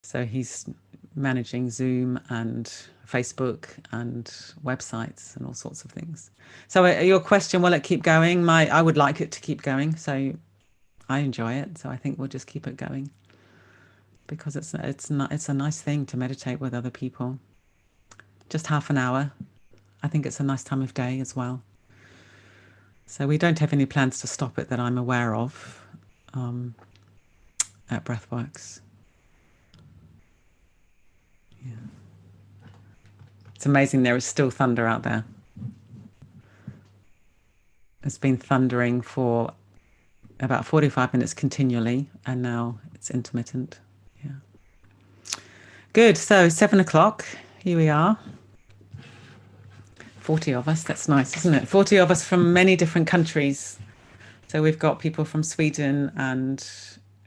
So he's managing Zoom and Facebook and websites and all sorts of things. So your question, will it keep going? I would like it to keep going. So I enjoy it. So I think we'll just keep it going because it's a nice thing to meditate with other people. Just half an hour. I think it's a nice time of day as well. So we don't have any plans to stop it that I'm aware of at Breathworks. Yeah. It's amazing there is still thunder out there. It's been thundering for about 45 minutes continually, and now it's intermittent. Yeah. Good. So 7 o'clock. Here we are. 40 of us. That's nice, isn't it? 40 of us from many different countries. So we've got people from Sweden and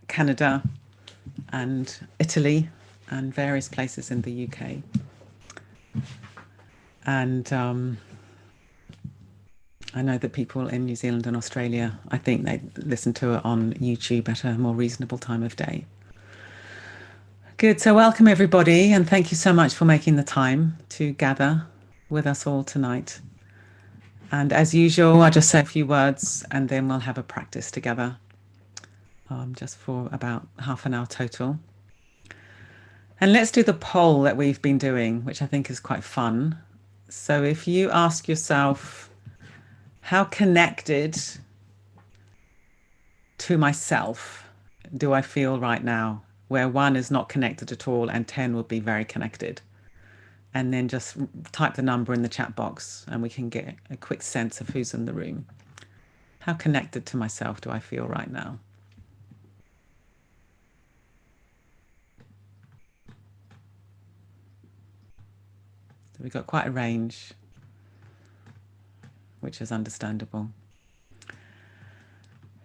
Canada and Italy and various places in the UK. And I know that people in New Zealand and Australia, I think they listen to it on YouTube at a more reasonable time of day. Good. So welcome everybody, and thank you so much for making the time to gather with us all tonight. And as usual, I'll just say a few words and then we'll have a practice together, just for about half an hour total. And let's do the poll that we've been doing, which I think is quite fun. So if you ask yourself, how connected to myself do I feel right now? Where 1 is not connected at all and 10 will be very connected. And then just type the number in the chat box and we can get a quick sense of who's in the room. How connected to myself do I feel right now? So we've got quite a range, which is understandable.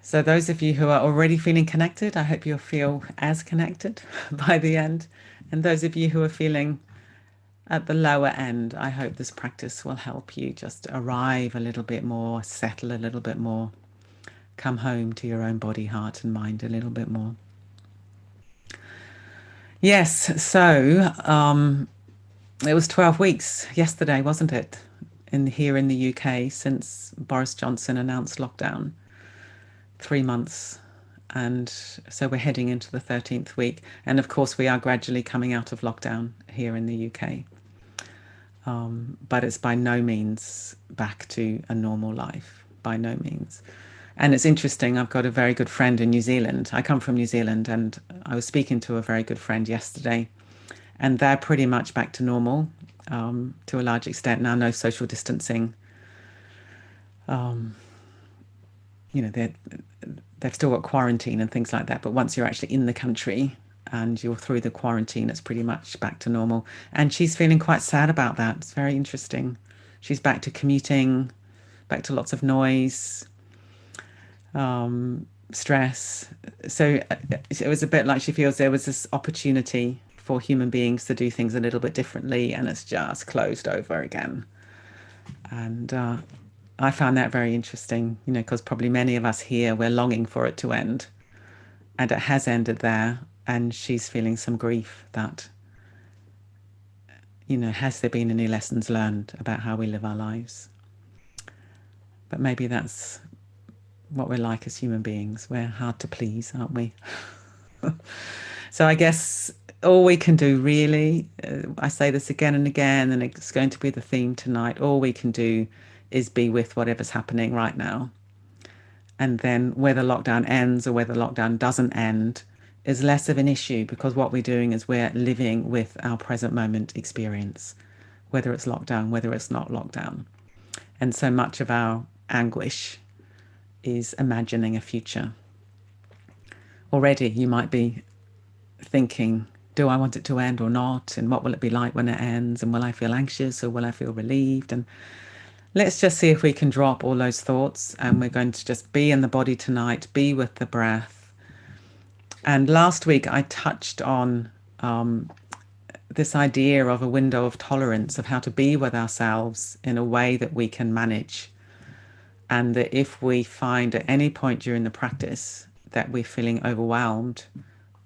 So those of you who are already feeling connected, I hope you'll feel as connected by the end. And those of you who are feeling at the lower end, I hope this practice will help you just arrive a little bit more, settle a little bit more, come home to your own body, heart and mind a little bit more. Yes, so it was 12 weeks yesterday, wasn't it, here in the UK since Boris Johnson announced lockdown. 3 months. And so we're heading into the 13th week. And of course, we are gradually coming out of lockdown here in the UK. But it's by no means back to a normal life, by no means. And it's interesting, I've got a very good friend in New Zealand. I come from New Zealand and I was speaking to a very good friend yesterday. And they're pretty much back to normal to a large extent now, no social distancing. They've still got quarantine and things like that. But once you're actually in the country and you're through the quarantine, it's pretty much back to normal. And she's feeling quite sad about that. It's very interesting. She's back to commuting, back to lots of noise, stress. So it was a bit like she feels there was this opportunity for human beings to do things a little bit differently, and it's just closed over again. And I found that very interesting, because probably many of us here, we're longing for it to end. And it has ended there. And she's feeling some grief that, has there been any lessons learned about how we live our lives? But maybe that's what we're like as human beings. We're hard to please, aren't we? So I guess all we can do really, I say this again and again, and it's going to be the theme tonight, all we can do is be with whatever's happening right now. And then whether lockdown ends or whether lockdown doesn't end is less of an issue, because what we're doing is we're living with our present moment experience, whether it's lockdown, whether it's not lockdown. And so much of our anguish is imagining a future. Already you might be thinking, do I want it to end or not? And what will it be like when it ends? And will I feel anxious or will I feel relieved? And let's just see if we can drop all those thoughts, and we're going to just be in the body tonight, be with the breath. And last week I touched on this idea of a window of tolerance, of how to be with ourselves in a way that we can manage. And that if we find at any point during the practice that we're feeling overwhelmed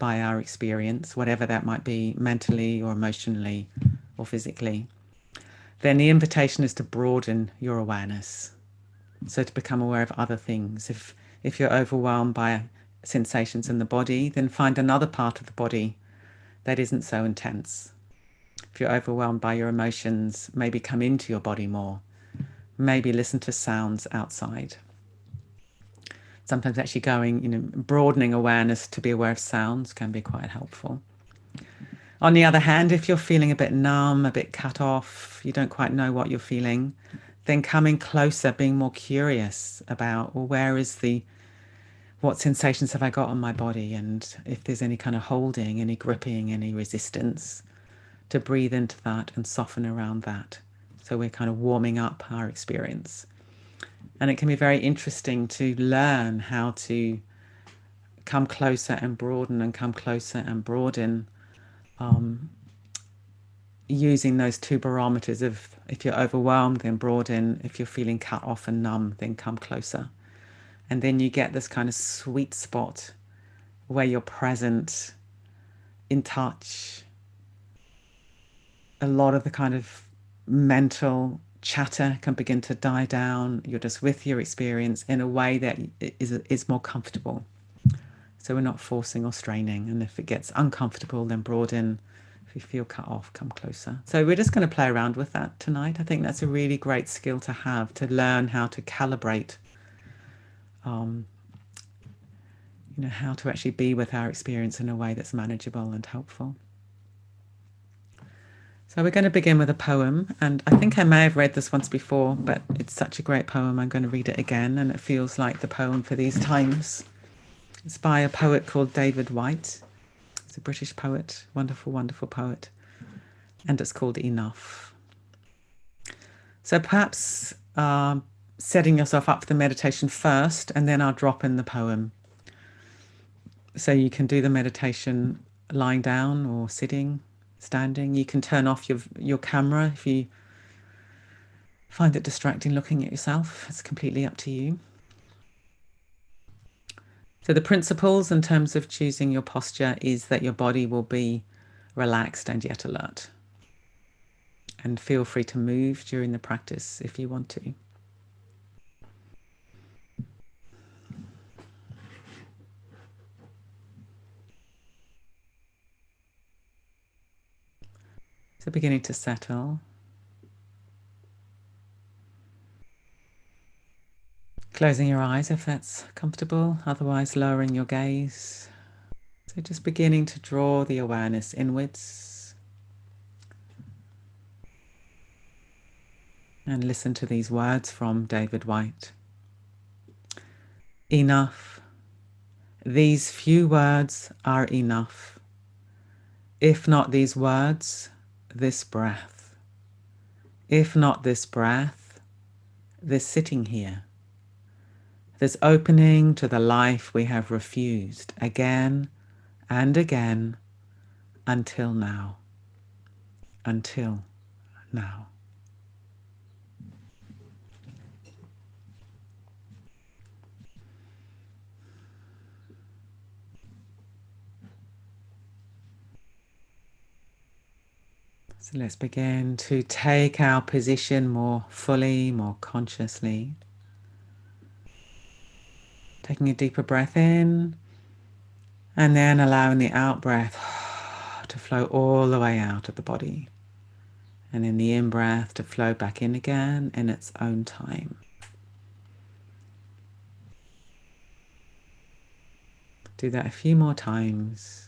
by our experience, whatever that might be, mentally or emotionally or physically, then the invitation is to broaden your awareness. So to become aware of other things. If you're overwhelmed by sensations in the body, then find another part of the body that isn't so intense. If you're overwhelmed by your emotions, maybe come into your body more. Maybe listen to sounds outside. Sometimes actually broadening awareness to be aware of sounds can be quite helpful. On the other hand, if you're feeling a bit numb, a bit cut off, you don't quite know what you're feeling, then coming closer, being more curious about, well, what sensations have I got on my body? And if there's any kind of holding, any gripping, any resistance, to breathe into that and soften around that. So we're kind of warming up our experience. And it can be very interesting to learn how to come closer and broaden and come closer and broaden, using those two barometers of, if you're overwhelmed, then broaden. If you're feeling cut off and numb, then come closer. And then you get this kind of sweet spot where you're present, in touch. A lot of the kind of mental chatter can begin to die down. You're just with your experience in a way that is more comfortable. So we're not forcing or straining. And if it gets uncomfortable, then broaden. If you feel cut off, come closer. So we're just going to play around with that tonight. I think that's a really great skill to have, to learn how to calibrate, how to actually be with our experience in a way that's manageable and helpful. So we're going to begin with a poem, and I think I may have read this once before, but it's such a great poem, I'm going to read it again, and it feels like the poem for these times. It's by a poet called David Whyte. He's a British poet, wonderful, wonderful poet, and it's called Enough. So perhaps setting yourself up for the meditation first, and then I'll drop in the poem. So you can do the meditation lying down or sitting, standing. You can turn off your camera if you find it distracting looking at yourself. It's completely up to you. So the principles in terms of choosing your posture is that your body will be relaxed and yet alert. And feel free to move during the practice if you want to. So beginning to settle. Closing your eyes if that's comfortable, otherwise lowering your gaze. So just beginning to draw the awareness inwards. And listen to these words from David Whyte. Enough. These few words are enough. If not these words, this breath. If not this breath, this sitting here. This opening to the life we have refused again and again until now. Until now. So let's begin to take our position more fully, more consciously. Taking a deeper breath in and then allowing the out breath to flow all the way out of the body. And in the in breath to flow back in again in its own time. Do that a few more times.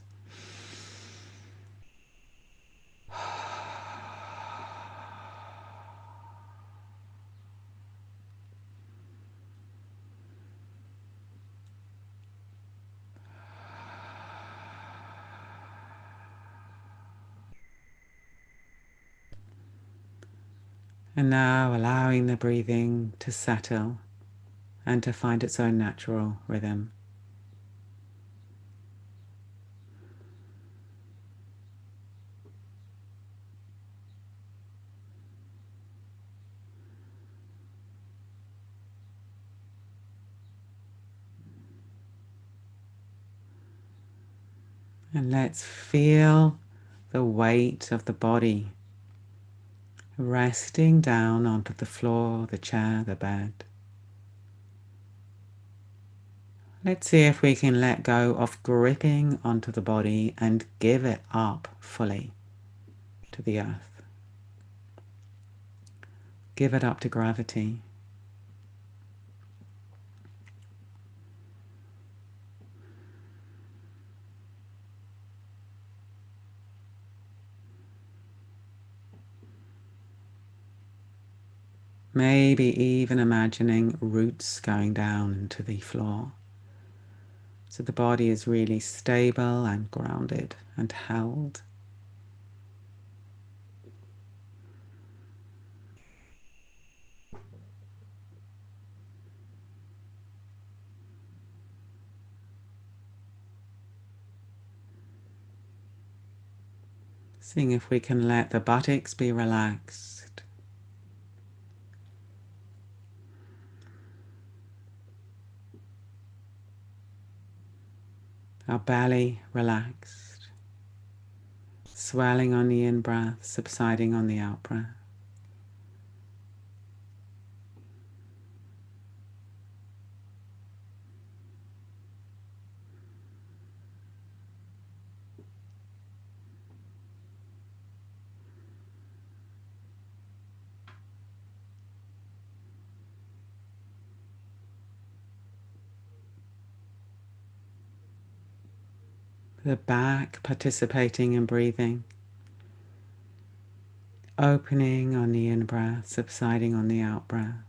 And now allowing the breathing to settle and to find its own natural rhythm. And let's feel the weight of the body resting down onto the floor, the chair, the bed. Let's see if we can let go of gripping onto the body and give it up fully to the earth. Give it up to gravity. Maybe even imagining roots going down into the floor. So the body is really stable and grounded and held. Seeing if we can let the buttocks be relaxed. Our belly relaxed. Swelling on the in-breath, subsiding on the out-breath. The back participating in breathing. Opening on the in-breath, subsiding on the out-breath.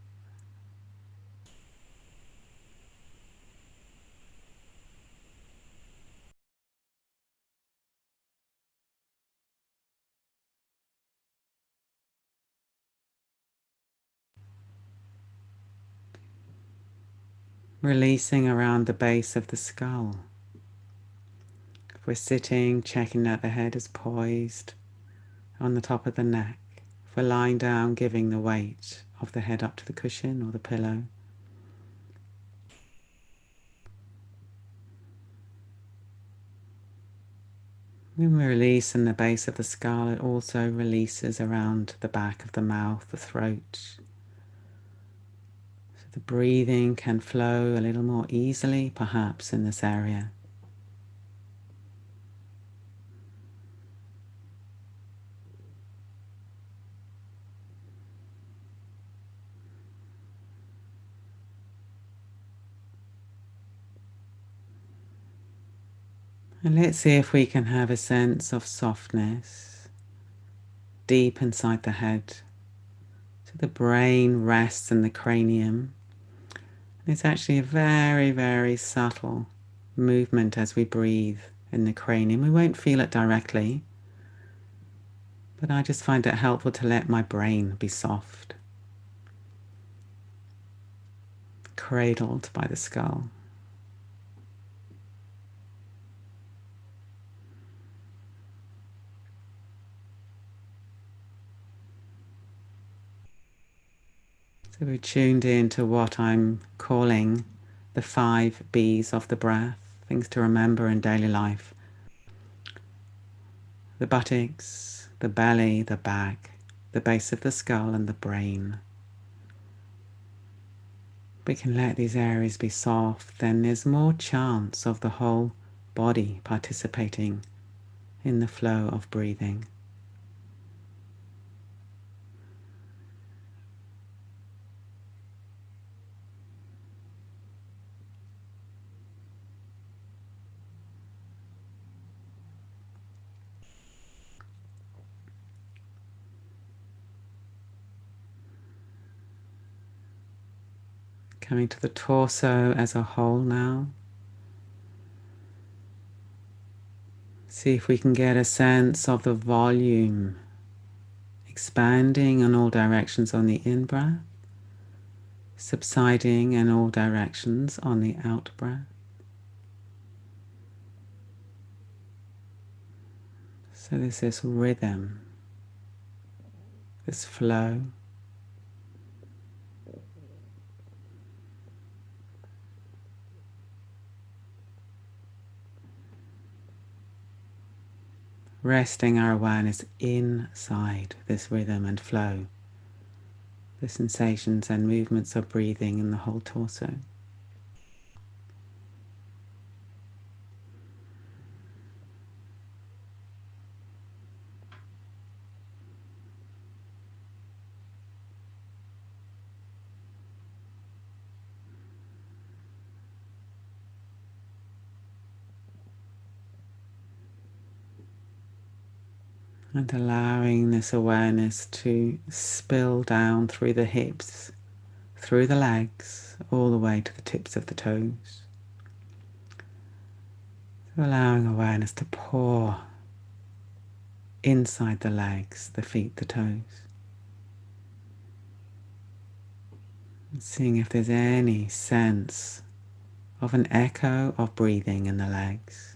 Releasing around the base of the skull. If we're sitting, checking that the head is poised on the top of the neck. If we're lying down, giving the weight of the head up to the cushion or the pillow. When we release in the base of the skull, it also releases around the back of the mouth, the throat. So the breathing can flow a little more easily, perhaps, in this area. And let's see if we can have a sense of softness deep inside the head. So the brain rests in the cranium. It's actually a very, very subtle movement as we breathe in the cranium. We won't feel it directly, but I just find it helpful to let my brain be soft, cradled by the skull. So we're tuned in to what I'm calling the 5 B's of the breath, things to remember in daily life. The buttocks, the belly, the back, the base of the skull and the brain. We can let these areas be soft, then there's more chance of the whole body participating in the flow of breathing. Coming to the torso as a whole now. See if we can get a sense of the volume expanding in all directions on the in-breath, subsiding in all directions on the out-breath. So there's this rhythm, this flow. resting our awareness inside this rhythm and flow, the sensations and movements of breathing in the whole torso. And allowing this awareness to spill down through the hips, through the legs, all the way to the tips of the toes. So allowing awareness to pour inside the legs, the feet, the toes. And seeing if there's any sense of an echo of breathing in the legs.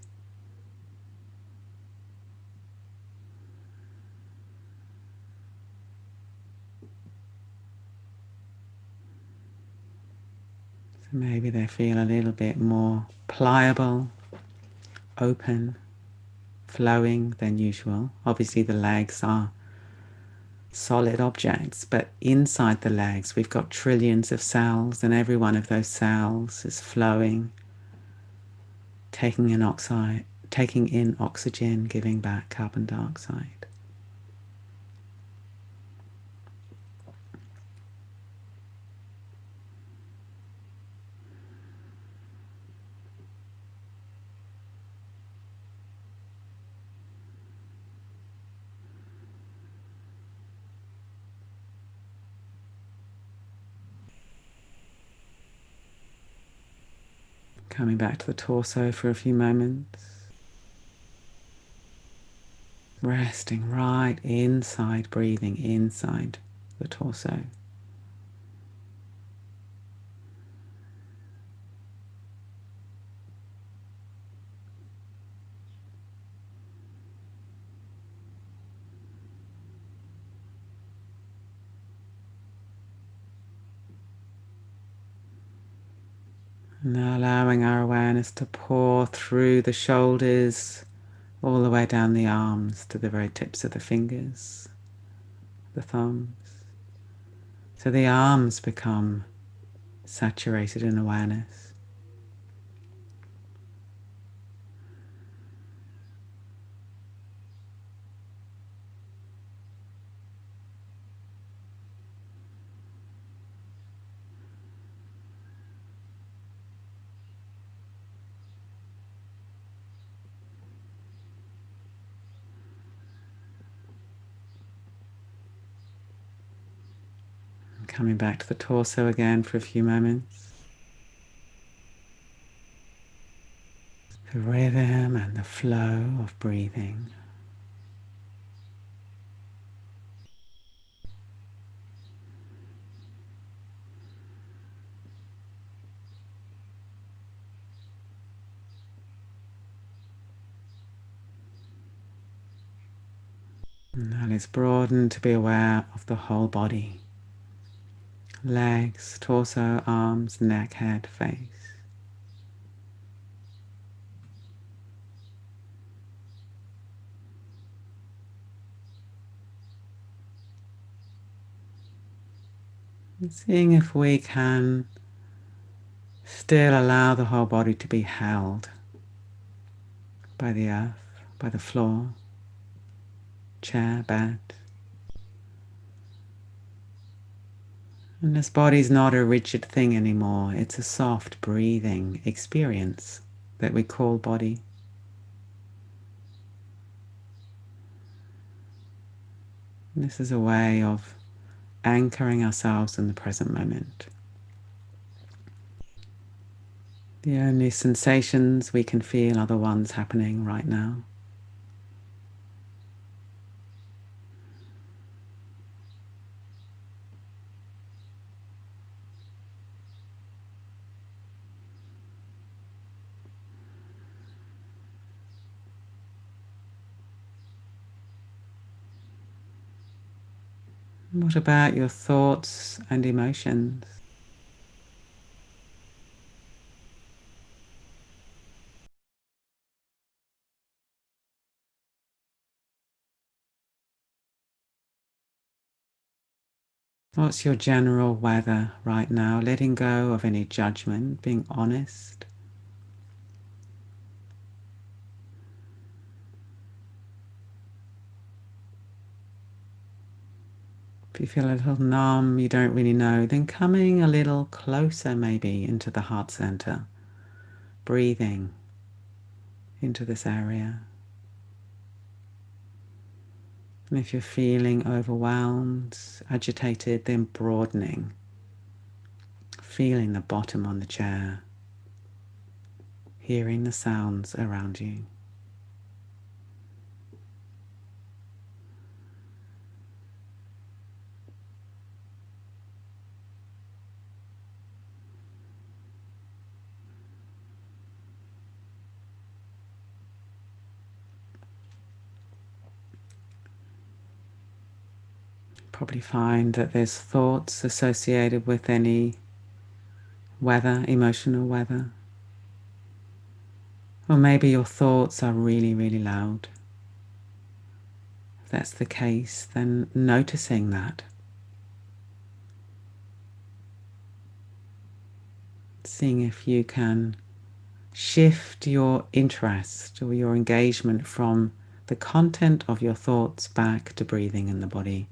So maybe they feel a little bit more pliable, open, flowing than usual. Obviously the legs are solid objects, but inside the legs we've got trillions of cells, and every one of those cells is flowing, taking in oxygen, giving back carbon dioxide. Coming back to the torso for a few moments. Resting right inside, breathing inside the torso. And now allowing our awareness to pour through the shoulders, all the way down the arms to the very tips of the fingers, the thumbs. So the arms become saturated in awareness. And coming back to the torso again for a few moments. The rhythm and the flow of breathing. And now let's broaden to be aware of the whole body. Legs, torso, arms, neck, head, face. And seeing if we can still allow the whole body to be held by the earth, by the floor, chair, bed. And this body's not a rigid thing anymore. It's a soft breathing experience that we call body. And this is a way of anchoring ourselves in the present moment. The only sensations we can feel are the ones happening right now. What about your thoughts and emotions? What's your general weather right now? Letting go of any judgment, being honest. If you feel a little numb, you don't really know, then coming a little closer maybe into the heart center, breathing into this area. And if you're feeling overwhelmed, agitated, then broadening, feeling the bottom on the chair, hearing the sounds around you. Probably find that there's thoughts associated with any weather, emotional weather. Or maybe your thoughts are really, really loud. If that's the case, then noticing that. Seeing if you can shift your interest or your engagement from the content of your thoughts back to breathing in the body.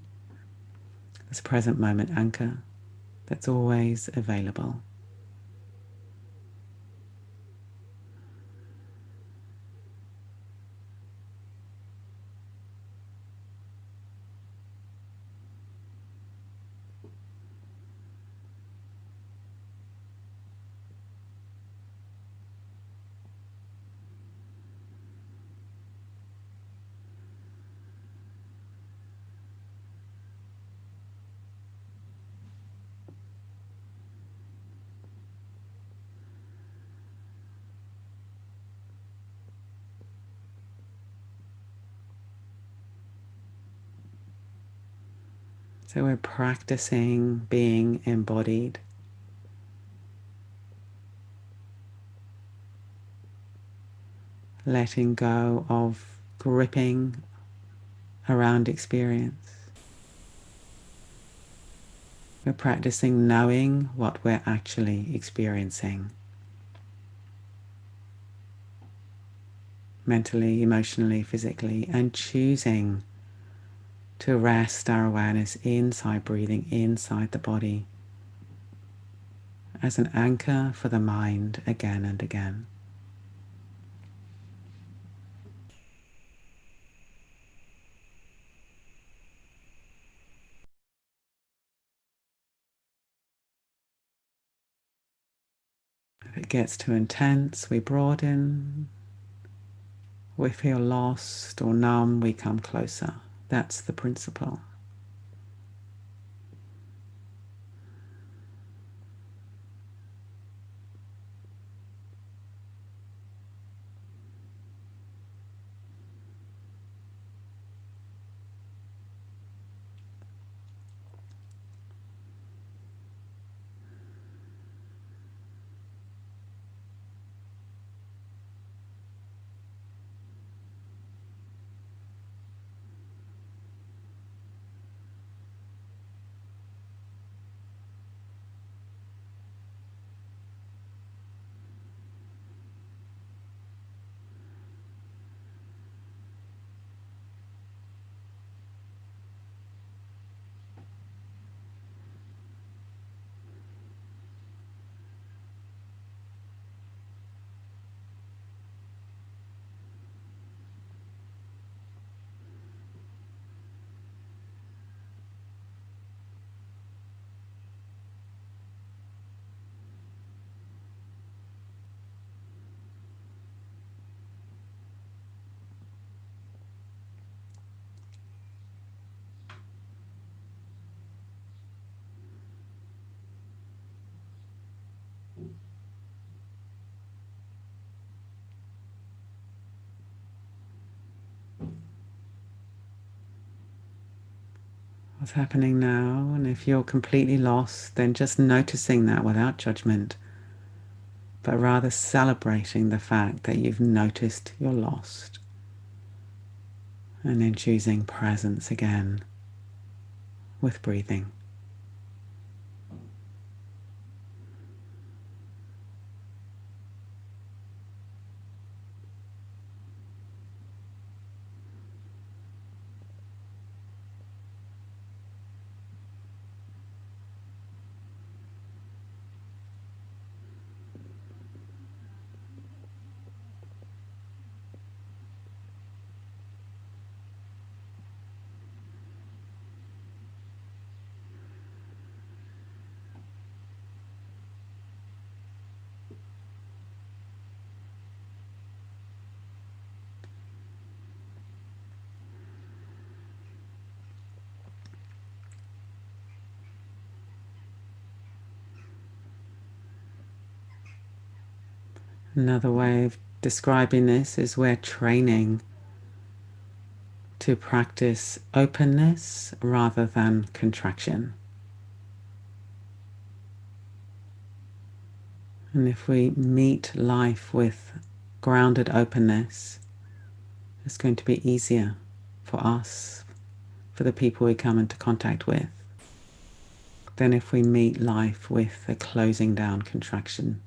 This present moment anchor that's always available. So we're practicing being embodied. Letting go of gripping around experience. We're practicing knowing what we're actually experiencing. Mentally, emotionally, physically, and choosing to rest our awareness inside breathing, inside the body, as an anchor for the mind again and again. If it gets too intense, we broaden. We feel lost or numb, we come closer. That's the principle. What's happening now? And if you're completely lost, then just noticing that without judgment, but rather celebrating the fact that you've noticed you're lost. And then choosing presence again with breathing. Another way of describing this is we're training to practice openness rather than contraction. And if we meet life with grounded openness, it's going to be easier for us, for the people we come into contact with, than if we meet life with a closing down contraction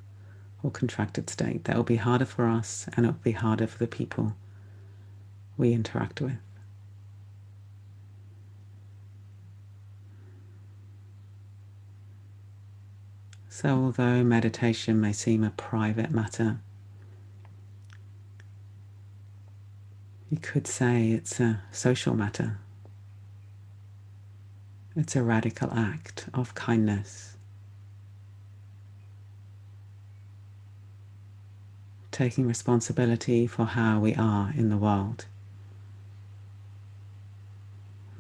or contracted state. That will be harder for us, and it will be harder for the people we interact with. So although meditation may seem a private matter, you could say it's a social matter. It's a radical act of kindness, taking responsibility for how we are in the world,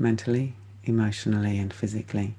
mentally, emotionally, and physically.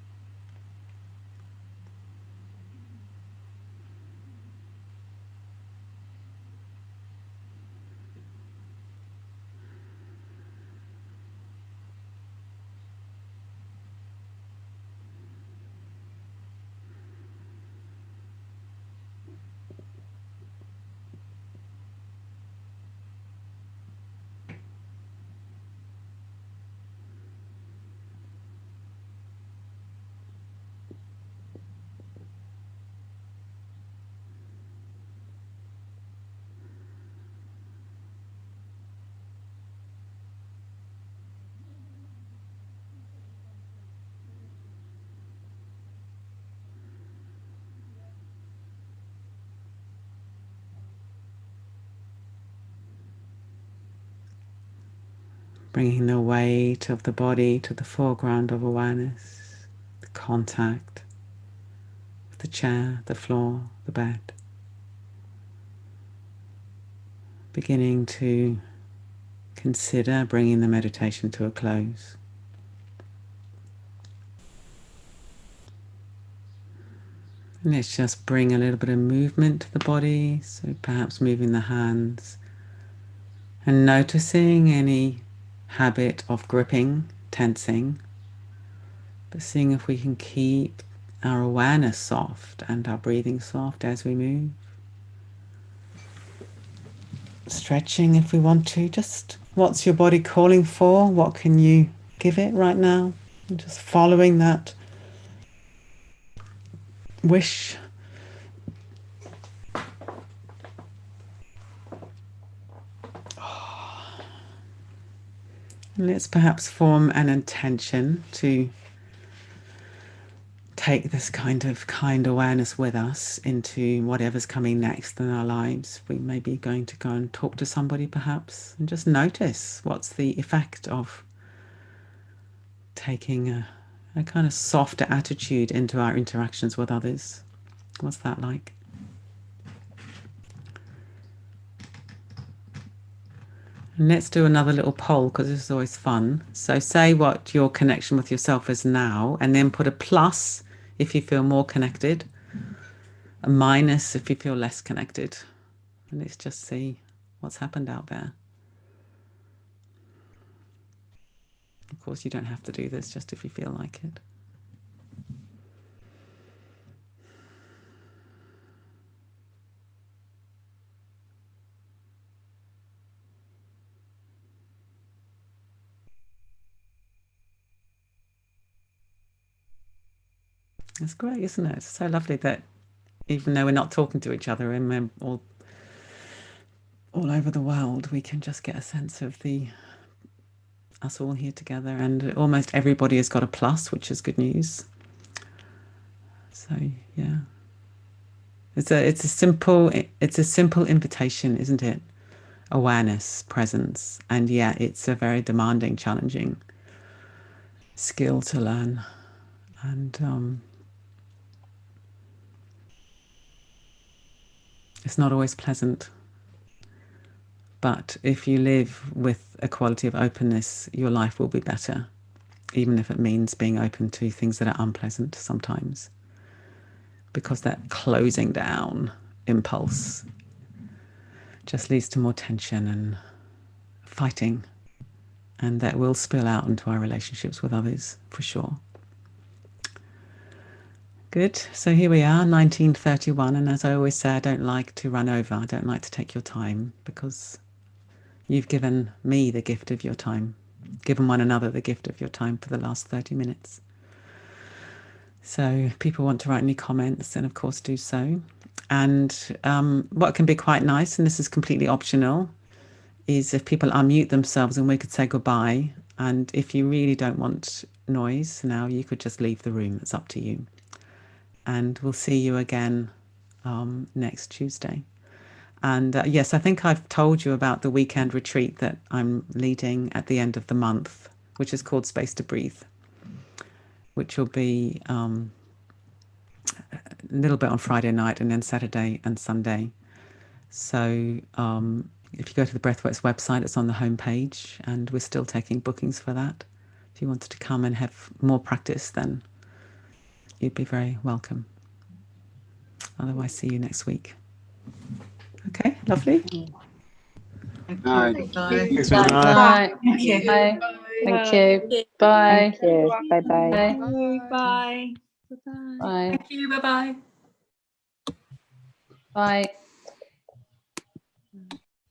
Bringing the weight of the body to the foreground of awareness, the contact with the chair, the floor, the bed. Beginning to consider bringing the meditation to a close. And let's just bring a little bit of movement to the body, so perhaps moving the hands and noticing any habit of gripping, tensing, but seeing if we can keep our awareness soft and our breathing soft as we move. Stretching if we want to. Just what's your body calling for? What can you give it right now? And just following that wish. Let's perhaps form an intention to take this kind of kind awareness with us into whatever's coming next in our lives. We may be going to go and talk to somebody perhaps, and just notice what's the effect of taking a kind of softer attitude into our interactions with others. What's that like? And let's do another little poll, because this is always fun. So say what your connection with yourself is now, and then put a plus if you feel more connected, a minus if you feel less connected. And let's just see what's happened out there. Of course, you don't have to do this, just if you feel like it. It's great, isn't it? It's so lovely that even though we're not talking to each other and we're all over the world, we can just get a sense of us all here together, and almost everybody has got a plus, which is good news. So yeah, it's a simple invitation, isn't it? Awareness, presence, and yeah, it's a very demanding, challenging skill to learn, and it's not always pleasant. But if you live with a quality of openness, your life will be better, even if it means being open to things that are unpleasant sometimes. Because that closing down impulse just leads to more tension and fighting, and that will spill out into our relationships with others for sure. Good. So here we are, 1931, and as I always say, I don't like to run over. I don't like to take your time, because you've given me the gift of your time, given one another the gift of your time for the last 30 minutes. So if people want to write any comments, then of course do so. And what can be quite nice, and this is completely optional, is if people unmute themselves and we could say goodbye. And if you really don't want noise now, you could just leave the room. It's up to you. And we'll see you again next Tuesday. And yes, I think I've told you about the weekend retreat that I'm leading at the end of the month, which is called Space to Breathe, which will be a little bit on Friday night and then Saturday and Sunday. So if you go to the Breathworks website, it's on the homepage, and we're still taking bookings for that. If you wanted to come and have more practice, then you'd be very welcome. Otherwise, see you next week. Okay, lovely. Thank Bye. you. Thanks, Bye. Bye. Thank you. Bye. Thank you. Bye. Thank you. Bye-bye. Bye. Bye. Thank you. Bye-bye. Bye.